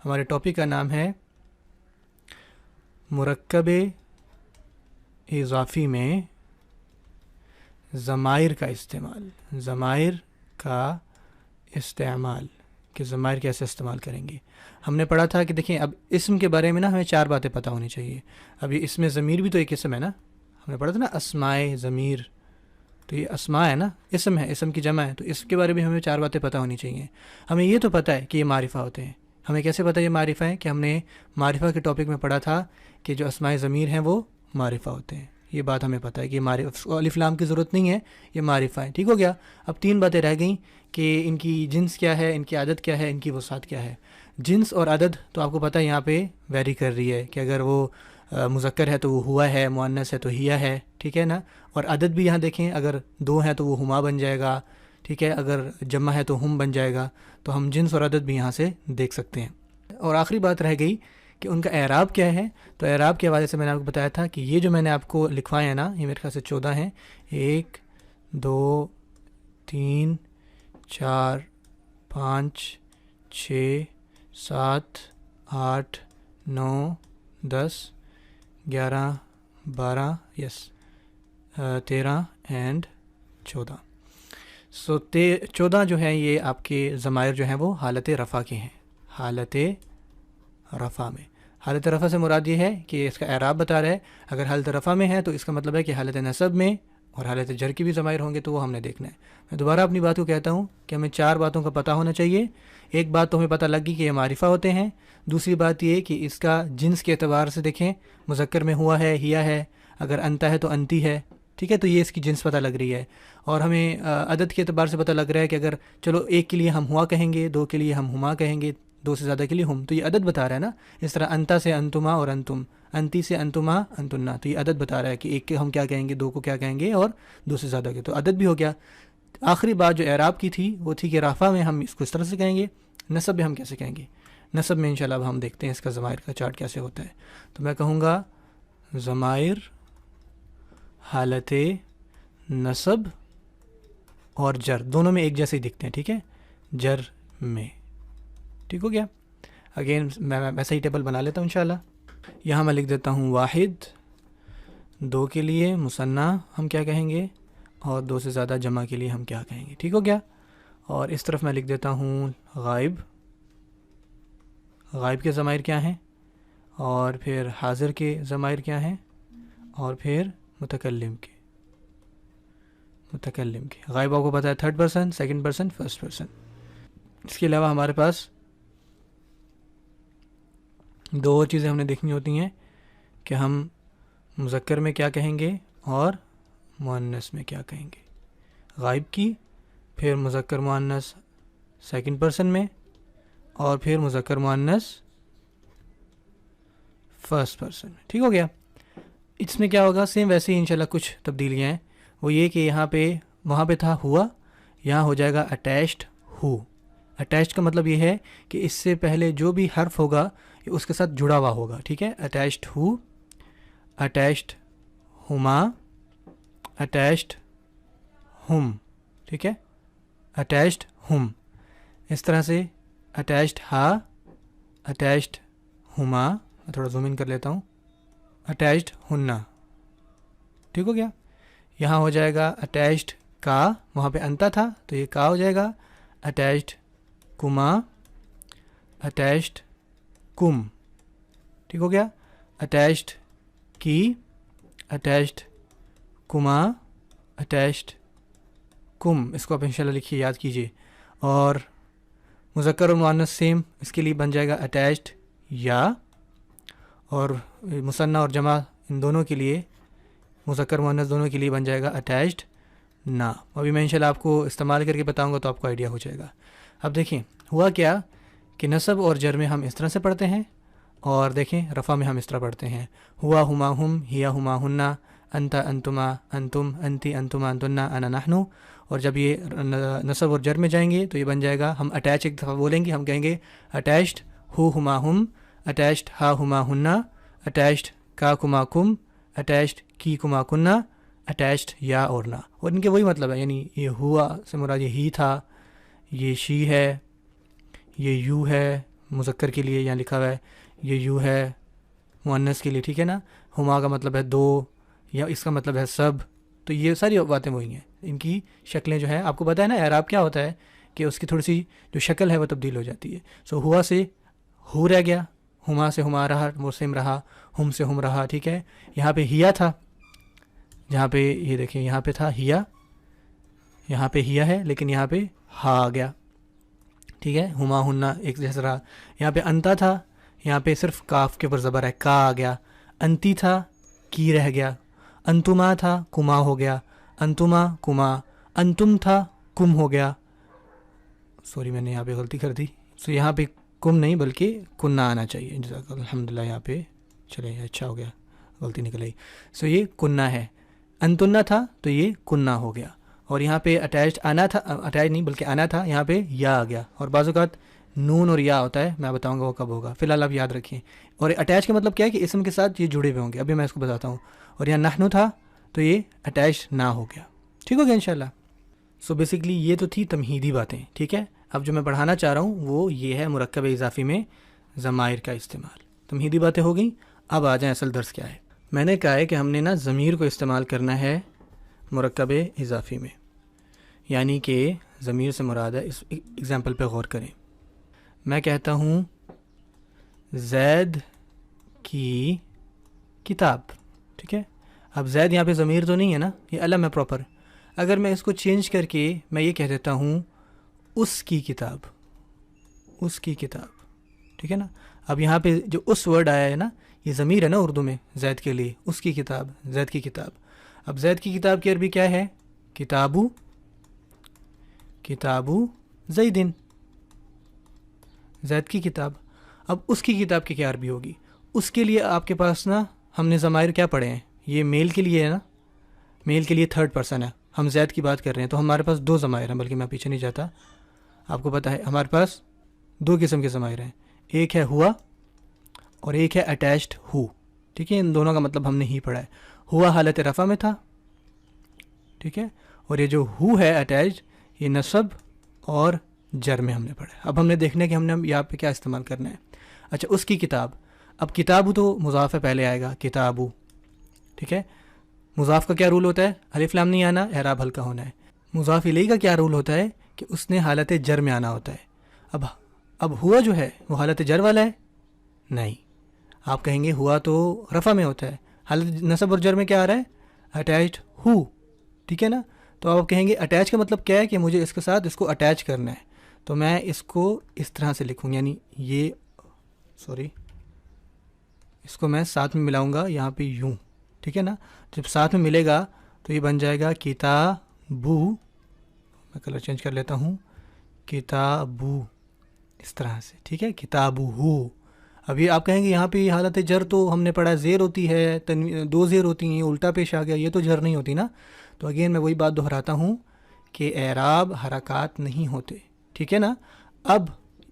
ہمارے ٹاپک کا نام ہے مرکب اضافی میں ضمائر کا استعمال. ضمائر کا استعمال کہ ضمائر کیسے استعمال کریں گے. ہم نے پڑھا تھا کہ دیکھیں اب اسم کے بارے میں نا ہمیں 4 باتیں پتہ ہونی چاہیے. اب یہ اسم ضمیر بھی تو ایک اسم ہے نا. ہم نے پڑھا تھا نا اسمائے ضمیر, تو یہ اسماء ہے نا, اسم ہے, اسم کی جمع ہے, تو اس کے بارے میں ہمیں 4 باتیں پتہ ہونی چاہیے. ہمیں یہ تو پتہ ہے کہ یہ معرفہ ہوتے ہیں. ہمیں کیسے پتہ یہ معرفہ ہے؟ کہ ہم نے معرفہ کے ٹاپک میں پڑھا تھا کہ جو اسماء ضمیر ہیں وہ معرفہ ہوتے ہیں. یہ بات ہمیں پتہ ہے کہ الف لام کی ضرورت نہیں ہے, یہ معرفہ ہے. ٹھیک ہو گیا. اب 3 باتیں رہ گئیں کہ ان کی جنس کیا ہے, ان کی عدد کیا ہے, ان کی وسعت کیا ہے. جنس اور عدد تو آپ کو پتہ ہے یہاں پہ ویری کر رہی ہے کہ اگر وہ مذکر ہے تو وہ ہوا ہے, مؤنث ہے تو ہیا ہے. ٹھیک ہے نا. اور عدد بھی یہاں دیکھیں, اگر 2 ہیں تو وہ ہما بن جائے گا. ٹھیک ہے, اگر جمع ہے تو ہم بن جائے گا. تو ہم جنس اور عدد بھی یہاں سے دیکھ سکتے ہیں. اور آخری بات رہ گئی کہ ان کا اعراب کیا ہے. تو اعراب کے حوالے سے میں نے آپ کو بتایا تھا کہ یہ جو میں نے آپ کو لکھوائے ہیں نا, یہ میرے خیال سے 14 ہیں. 1 2 3 4 5 6 7 8 9 10 11 12 یس 13 اینڈ 14. سو 14 جو ہیں یہ آپ کے ضمائر جو ہیں وہ حالت رفع کے ہیں. حالت رفع میں, حالت رفع سے مراد یہ ہے کہ اس کا اعراب بتا رہا ہے. اگر حالت رفع میں ہے تو اس کا مطلب ہے کہ حالت نصب میں اور حالت جر کی بھی ضمائر ہوں گے, تو وہ ہم نے دیکھنا ہے. میں دوبارہ اپنی بات کو کہتا ہوں کہ ہمیں 4 باتوں کا پتہ ہونا چاہیے. ایک بات تو ہمیں پتہ لگ گئی کہ یہ معرفہ ہوتے ہیں. دوسری بات یہ کہ اس کا جنس کے اعتبار سے دیکھیں, مذکر میں ہوا ہے, ہیا ہے, اگر انتا ہے تو انتی ہے. ٹھیک ہے, تو یہ اس کی جنس پتہ لگ رہی ہے. اور ہمیں عدد کے اعتبار سے پتہ لگ رہا ہے کہ اگر چلو ایک کے لیے ہم ہوا کہیں گے, 2 کے لیے ہم ہما کہیں گے, 2 سے زیادہ کے لیے ہم, تو یہ عدد بتا رہا ہے نا. اس طرح انتا سے انتما اور انتم, انتی سے انتما انتنا, تو یہ عدد بتا رہا ہے کہ ایک کے ہم کیا کہیں گے, 2 کو کیا کہیں گے, اور 2 سے زیادہ کے, تو عدد بھی ہو گیا. آخری بات جو اعراب کی تھی وہ تھی کہ رفع میں ہم اس کو اس طرح سے کہیں گے, نصب میں ہم کیسے کہیں گے. نصب میں انشاءاللہ اب ہم دیکھتے ہیں اس کا ضمائر کا چارٹ کیسے ہوتا ہے. تو میں کہوں گا ضمائر حالت نصب اور جر دونوں میں ایک جیسے ہی دکھتے ہیں. ٹھیک ہے, جر میں. ٹھیک ہو گیا. اگین میں ویسا ہی ٹیبل بنا لیتا ہوں انشاءاللہ. یہاں میں لکھ دیتا ہوں واحد, 2 کے لیے مثنیٰ ہم کیا کہیں گے, اور 2 سے زیادہ جمع کے لیے ہم کیا کہیں گے. ٹھیک ہو گیا. اور اس طرف میں لکھ دیتا ہوں غائب, غائب کے ضمائر کیا ہیں, اور پھر حاضر کے ضمائر کیا ہیں, اور پھر متکلم کے. متکلم کے غائب آپ کو پتہ ہے 3rd person, 2nd person, 1st person. اس کے علاوہ ہمارے پاس 2 اور چیزیں ہم نے دیکھنی ہوتی ہیں کہ ہم مذکر میں کیا کہیں گے اور مؤنث میں کیا کہیں گے. غائب کی, پھر مذکر مؤنث 2nd پرسن میں, اور پھر مذکر مؤنث 1st پرسن میں. ٹھیک ہو گیا. اس میں کیا ہوگا, سیم ویسے ہی انشاءاللہ کچھ تبدیلیاں ہیں. وہ یہ کہ یہاں پہ وہاں پہ تھا ہوا, یہاں ہو جائے گا اٹیچڈ ہو. اٹیچڈ کا مطلب یہ ہے کہ اس سے پہلے جو بھی حرف ہوگا یہ اس کے ساتھ جڑا ہوا ہوگا. ٹھیک ہے, اٹیچڈ ہو, اٹیچڈ ہما, اٹیچڈ ہم. ٹھیک ہے, اٹیچڈ ہم. اس طرح سے اٹیچڈ ہا, اٹیچڈ ہما, میں تھوڑا زوم ان کر لیتا ہوں, اٹیچڈ ہننا. ٹھیک ہو گیا. یہاں ہو جائے گا اٹیچڈ کا, وہاں پہ انتا تھا تو یہ کا ہو جائے گا, اٹیچڈ کما, اٹیچڈ کم. ٹھیک ہو گیا. اٹیچڈ کی, اٹیچڈ کما, اٹیچڈ کم. اس کو آپ انشاءاللہ لکھیے, یاد کیجیے. اور مذکر اور مؤنث سیم, اس کے لیے بن جائے گا اٹیچڈ یا, اور مثنیٰ اور جمع ان دونوں کے لیے, مذکر مؤنث دونوں کے لیے بن جائے گا اٹیچڈ نا. ابھی میں انشاءاللہ آپ کو استعمال کر کے بتاؤں گا تو آپ کو آئیڈیا ہو جائے گا. اب دیکھیں ہوا کیا کہ نصب اور جر میں ہم اس طرح سے پڑھتے ہیں, اور دیکھیں رفع میں ہم اس طرح پڑھتے ہیں. ہوا ہما ہم, ہیا ہما ہننا, انتا انتما انتم, انتی انتما انتنا, انا نحنو. اور جب یہ نصب اور جر میں جائیں گے تو یہ بن جائے گا, ہم اٹیچ ایک دفعہ بولیں گے, ہم کہیں گے اٹیچڈ ہو ہما ہم, اٹیچڈ ہا ہما ہننا, اٹیچڈ کا کما کم, اٹیچڈ کی کما کننا, اٹیچڈ یا اور نا. اور ان کے وہی مطلب ہے, یعنی یہ ہوا سے مراد یہ ہی تھا, یہ شی ہے, یہ یو ہے, مذکر کے لیے یہاں لکھا ہوا ہے، یہ یو ہے مؤنث کے لیے، ٹھیک ہے نا. ہما کا مطلب ہے دو، یا اس کا مطلب ہے سب. تو یہ ساری باتیں وہی ہیں، ان کی شکلیں جو ہیں آپ کو پتہ ہے نا اعراب کیا ہوتا ہے کہ اس کی تھوڑی سی جو شکل ہے وہ تبدیل ہو جاتی ہے. سو ہوا سے ہو رہ گیا، ہما سے ہما رہا، وہ سیم رہا، ہم سے ہم رہا، ٹھیک ہے. یہاں پہ ہیا تھا، جہاں پہ یہ دیکھیں یہاں پہ تھا ہیا، یہاں پہ ہیا ہے لیکن یہاں پہ ہا آ گیا، ٹھیک ہے. ہما ہننا ایک جیسا رہا. یہاں پہ انتا تھا، یہاں پہ صرف کاف کے اوپر زبر ہے، کا آ گیا. انتی تھا، کی رہ گیا. انتما تھا، کما ہو گیا. انتما کما. انتم تھا، کم ہو گیا. سوری میں نے یہاں پہ غلطی کر دی. سو یہاں پہ کم نہیں بلکہ کننا آنا چاہیے. جزاک اللہ، الحمدللہ یہاں پہ چلے اچھا ہو گیا، غلطی نکل آئی. سو یہ کننا ہے. انتنا تھا تو یہ کننا ہو گیا. اور یہاں پہ اٹیچڈ آنا تھا، اٹیچ نہیں بلکہ آنا تھا، یہاں پہ یا آ گیا. اور بعض اوقات نون اور یا ہوتا ہے، میں بتاؤں گا وہ کب ہوگا، فی الحال آپ یاد رکھیں. اور اٹیچ کا مطلب کیا ہے کہ اسم کے ساتھ یہ جڑے ہوئے ہوں گے، ابھی میں اس کو بتاتا ہوں. اور یہاں نحنو تھا تو یہ اٹیچ نہ ہو گیا. ٹھیک ہو گیا انشاءاللہ. سو بیسکلی یہ تو تھی تمہیدی باتیں، ٹھیک ہے. اب جو میں پڑھانا چاہ رہا ہوں وہ یہ ہے مرکب اضافی میں ضمائر کا استعمال. تمہیدی باتیں ہو گئیں، اب آ جائیں اصل درس کیا ہے. میں نے کہا ہے کہ ہم نے نا ضمیر کو استعمال کرنا ہے مرکب اضافی میں، یعنی کہ ضمیر سے مراد ہے. اس ایگزامپل پہ غور کریں. میں کہتا ہوں زید کی کتاب، ٹھیک ہے. اب زید یہاں پہ ضمیر تو نہیں ہے نا، یہ علم ہے پراپر. اگر میں اس کو چینج کر کے میں یہ کہہ دیتا ہوں اس کی کتاب، اس کی کتاب، ٹھیک ہے نا. اب یہاں پہ جو اس ورڈ آیا ہے نا، یہ ضمیر ہے نا اردو میں زید کے لیے. اس کی کتاب، زید کی کتاب. اب زید کی کتاب کی عربی کیا ہے؟ کتابو، کتابو زیدن، زید کی کتاب. اب اس کی کتاب کی کیا عربی ہوگی؟ اس کے لیے آپ کے پاس نا ہم نے ضمائر کیا پڑھے ہیں، یہ میل کے لیے ہے نا، میل کے لیے تھرڈ پرسن ہے. ہم زید کی بات کر رہے ہیں تو ہمارے پاس دو ضمائر ہیں، بلکہ میں پیچھے نہیں جاتا، آپ کو پتہ ہے ہمارے پاس دو قسم کے ضمائر ہیں. ایک ہے ہوا اور ایک ہے اٹیچڈ ہو، ٹھیک ہے. ان دونوں کا مطلب ہم نے ہی پڑھا ہے. ہوا حالت رفع میں تھا، ٹھیک ہے. اور یہ جو ہو ہے اٹیچڈ، یہ نصب اور جر میں ہم نے پڑھا ہے. اب ہم نے دیکھنا ہے کہ ہم نے یہاں پہ کیا استعمال کرنا ہے. اچھا، اس کی کتاب. اب کتابو تو مضاف ہے، پہلے آئے گا کتابو، ٹھیک ہے. مضاف کا کیا رول ہوتا ہے؟ الف لام نہیں آنا، اعراب ہلکا ہونا ہے. مضاف الیہ کا کیا رول ہوتا ہے کہ اس نے حالت جر میں آنا ہوتا ہے. اب ہوا جو ہے وہ حالت جر والا ہے؟ نہیں. آپ کہیں گے ہوا تو رفع میں ہوتا ہے، حالت نصب اور جر میں کیا آ رہا ہے؟ اٹیچڈ ہو، ٹھیک ہے نا. تو آپ کہیں گے اٹیچ کا مطلب کیا ہے کہ مجھے اس کے ساتھ اس کو اٹیچ کرنا ہے. تو میں اس کو اس طرح سے لکھوں، یعنی یہ اس کو میں ساتھ میں ملاؤں گا یہاں پہ یوں، ٹھیک ہے نا. جب ساتھ میں ملے گا تو یہ بن جائے گا کتابو. میں کلر چینج کر لیتا ہوں، کتابو، اس طرح سے، ٹھیک ہے. کتابو ہو. ابھی آپ کہیں گے یہاں پہ حالت جر تو ہم نے پڑھا زیر ہوتی ہے، دو زیر ہوتی ہیں، الٹا پیش آ گیا، یہ تو جر نہیں ہوتی نا. تو اگین میں وہی بات دہراتا ہوں کہ اعراب حرکات نہیں ہوتے، ٹھیک ہے نا. اب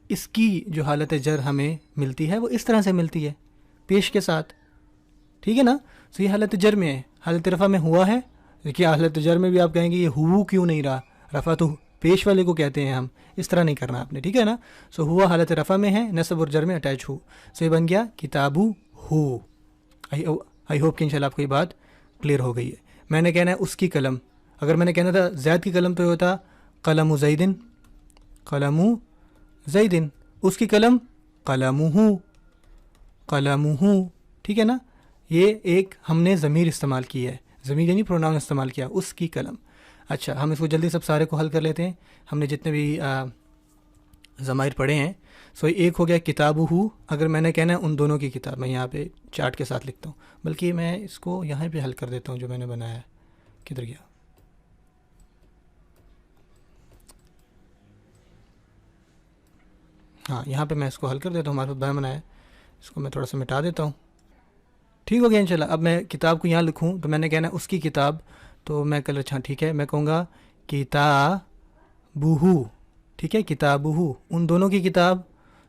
اس کی جو حالت جر ہمیں ملتی ہے وہ اس طرح سے ملتی ہے، پیش کے ساتھ، ٹھیک ہے نا. تو یہ حالت جر میں ہے. حالت رفع میں ہوا ہے، دیکھیے حالت جر میں بھی آپ کہیں گے یہ ہو کیوں نہیں رہا، رفع تو پیش والے کو کہتے ہیں ہم، اس طرح نہیں کرنا آپ نے، ٹھیک ہے نا. سو ہوا حالت رفع میں ہے، نصب اور جر میں اٹیچ ہو. سو یہ بن گیا کتابو ہو. آئی ہوپ کہ انشاءاللہ آپ کو یہ بات کلیئر ہو گئی ہے. میں نے کہنا ہے اس کی قلم. اگر میں نے کہنا تھا زید کی قلم تو یہ ہوتا قلم زیدن، قلم زیدن. اس کی قلم قلمہ، قلمہ، ٹھیک ہے نا. یہ ایک ہم نے ضمیر استعمال کی ہے، ضمیر یعنی پروناؤن استعمال کیا، اس کی قلم. اچھا، ہم اس کو جلدی سب سارے کو حل کر لیتے ہیں. ہم نے جتنے بھی ضمائر پڑھے ہیں، سو ایک ہو گیا کتابہ. اگر میں نے کہنا ہے ان دونوں کی کتاب، میں یہاں پہ چارٹ کے ساتھ لکھتا ہوں، بلکہ میں اس کو یہاں پہ حل کر دیتا ہوں جو میں نے بنایا ہے. کدھر گیا؟ ہاں، یہاں پہ میں اس کو حل کر دیتا ہوں. ہمارے پاس بیان بنایا ہے، اس کو میں تھوڑا سا مٹا دیتا ہوں. ٹھیک ہو گیا انشاءاللہ. اب میں کتاب کو یہاں لکھوں تو میں نے کہنا ہے اس کی کتاب، تو میں کل اچھا ٹھیک ہے میں کہوں گا کتابہ، ٹھیک ہے. کتابہ، ان دونوں کی کتاب.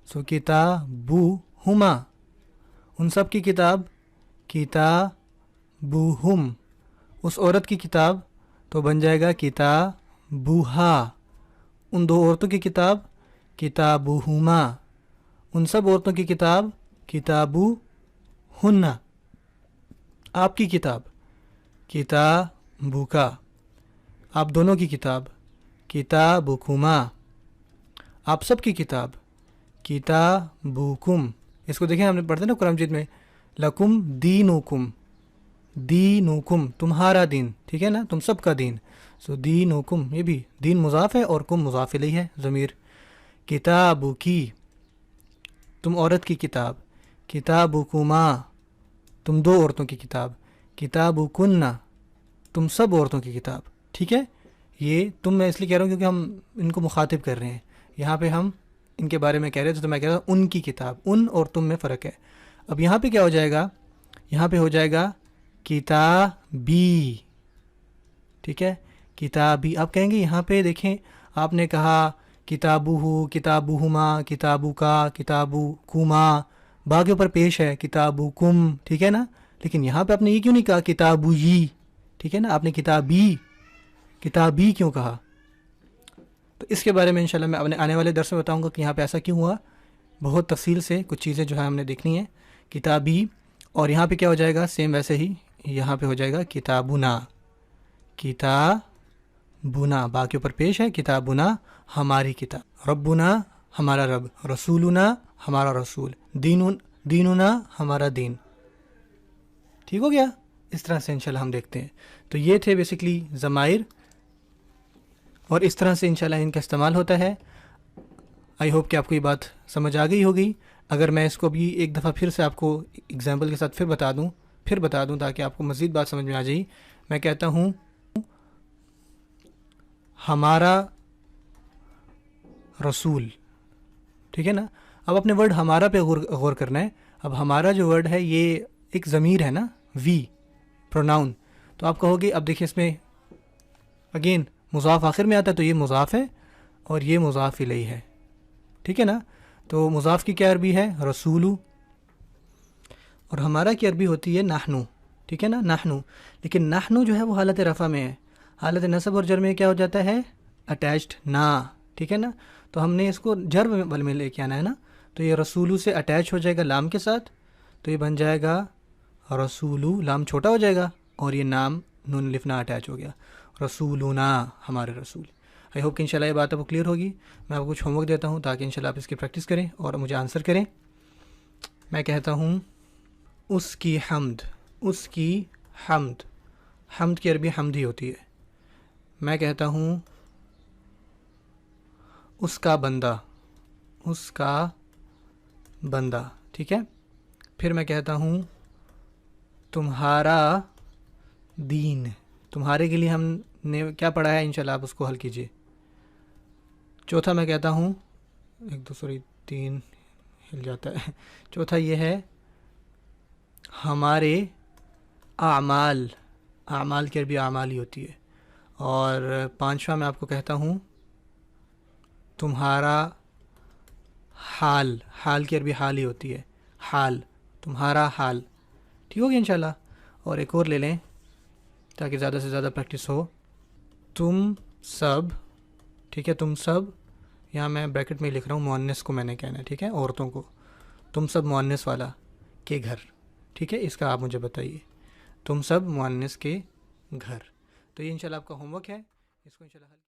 سو کتابہما، ان سب کی کتاب. کتابہم، اس عورت کی کتاب تو بن جائے گا کتابہا. ان دو عورتوں کی کتاب کتابہما. ان سب عورتوں کی کتاب کتابو ہننا، آپ کی کتاب کتابو کا، آپ دونوں کی کتاب کتابکما، آپ سب کی کتاب کتابکم. اس کو دیکھیں ہم نے پڑھتے ہیں نا قرآن مجید میں لکم دینکم، دینکم تمہارا دین، ٹھیک ہے نا، تم سب کا دین. سو دینکم، یہ بھی دین مضاف ہے اور کم مضاف الیہ ہے ضمیر. کتابو کی، تم عورت کی کتاب، کتابکما تم دو عورتوں کی کتاب، کتابکننا تم سب عورتوں کی کتاب. ٹھیک ہے، یہ تم میں اس لیے کہہ رہا ہوں کیونکہ ہم ان کو مخاطب کر رہے ہیں. یہاں پہ ہم ان کے بارے میں کہہ رہے تھے تو میں کہہ رہا ہوں ان کی کتاب، ان اور تم میں فرق ہے. اب یہاں پہ کیا ہو جائے گا، یہاں پہ ہو جائے گا کتابی. ٹھیک ہے، کتابی. آپ کہیں گے یہاں پہ دیکھیں آپ نے کہا کتابو، کتابہما، کتابو کا، کتابو کما، با کے اوپر پیش ہے کتابو کم. ٹھیک ہے نا، لیکن یہاں پہ آپ نے یہ کیوں نہیں کہا کتابو یی؟ ٹھیک ہے نا، آپ نے کتابی کیوں کہا؟ تو اس کے بارے میں انشاءاللہ میں اپنے آنے والے درس میں بتاؤں گا کہ یہاں پہ ایسا کیوں ہوا. بہت تفصیل سے کچھ چیزیں جو ہے ہم نے دیکھنی ہیں. کتابی، اور یہاں پہ کیا ہو جائے گا سیم ویسے ہی، یہاں پہ ہو جائے گا کتابنا، کتابنا با کے اوپر پیش ہے کتابنا ہماری کتاب، ربنا ہمارا رب، رسولنا ہمارا رسول، دیننا ہمارا دین. ٹھیک ہو گیا؟ اس طرح سے انشاءاللہ ہم دیکھتے ہیں. تو یہ تھے بیسکلی ضمائر، اور اس طرح سے انشاءاللہ ان کا استعمال ہوتا ہے. آئی ہوپ کہ آپ کو یہ بات سمجھ آ گئی ہوگی. اگر میں اس کو بھی ایک دفعہ پھر سے آپ کو اگزامپل کے ساتھ پھر بتا دوں تاکہ آپ کو مزید بات سمجھ میں آ جائے. میں کہتا ہوں ہمارا رسول، ٹھیک ہے نا. اب اپنے ورڈ ہمارا پہ غور کرنا ہے. اب ہمارا جو ورڈ ہے یہ ایک ضمیر ہے نا، وی پروناؤن. تو آپ کہو گے اب دیکھیں اس میں اگین مضاف آخر میں آتا ہے تو یہ مضاف ہے اور یہ مضاف الیہ ہے. ٹھیک ہے نا، تو مضاف کی کیا عربی ہے؟ رسولو، اور ہمارا کی عربی ہوتی ہے نحنو. ٹھیک ہے نا، نحنو. لیکن نحنو جو ہے وہ حالت رفع میں ہے، حالت نصب اور جر میں کیا ہو جاتا ہے؟ اٹیچڈ نا. ٹھیک ہے نا، تو ہم نے اس کو جر بل میں لے کے آنا ہے نا. تو یہ رسولو سے اٹیچ ہو جائے گا لام کے ساتھ، تو یہ بن جائے گا رسولو، لام چھوٹا ہو جائے گا اور یہ نام نون لفنا اٹیچ ہو گیا، رسولنا ہمارے رسول. آئی ہوپ کہ انشاءاللہ یہ بات آپ کو کلیئر ہوگی. میں آپ کو کچھ ہوم ورک دیتا ہوں تاکہ انشاءاللہ آپ اس کی پریکٹس کریں اور مجھے آنسر کریں. میں کہتا ہوں اس کی حمد، اس کی حمد، حمد کی عربی حمد ہی ہوتی ہے. میں کہتا ہوں اس کا بندہ، اس کا بندہ. ٹھیک ہے، پھر میں کہتا ہوں تمہارا دین. تمہارے کے لیے ہم نے کیا پڑھا ہے انشاءاللہ آپ اس کو حل کیجئے. چوتھا میں کہتا ہوں 3 ہل جاتا ہے. چوتھا یہ ہے ہمارے اعمال، اعمال کی عربی اعمال ہی ہوتی ہے. اور 5واں میں آپ کو کہتا ہوں تمہارا حال، حال کی عربی حال ہی ہوتی ہے، حال، تمہارا حال. ٹھیک ہوگی انشاءاللہ. اور ایک اور لے لیں تاکہ زیادہ سے زیادہ پریکٹس ہو. تم سب، ٹھیک ہے، تم سب، یہاں میں بریکٹ میں لکھ رہا ہوں مؤنث کو میں نے کہنا ہے، ٹھیک ہے، عورتوں کو. تم سب مؤنث والا کے گھر. ٹھیک ہے، اس کا آپ مجھے بتائیے. تم سب مؤنث کے گھر. تو یہ انشاءاللہ آپ کا ہوم ورک ہے، اس کو انشاءاللہ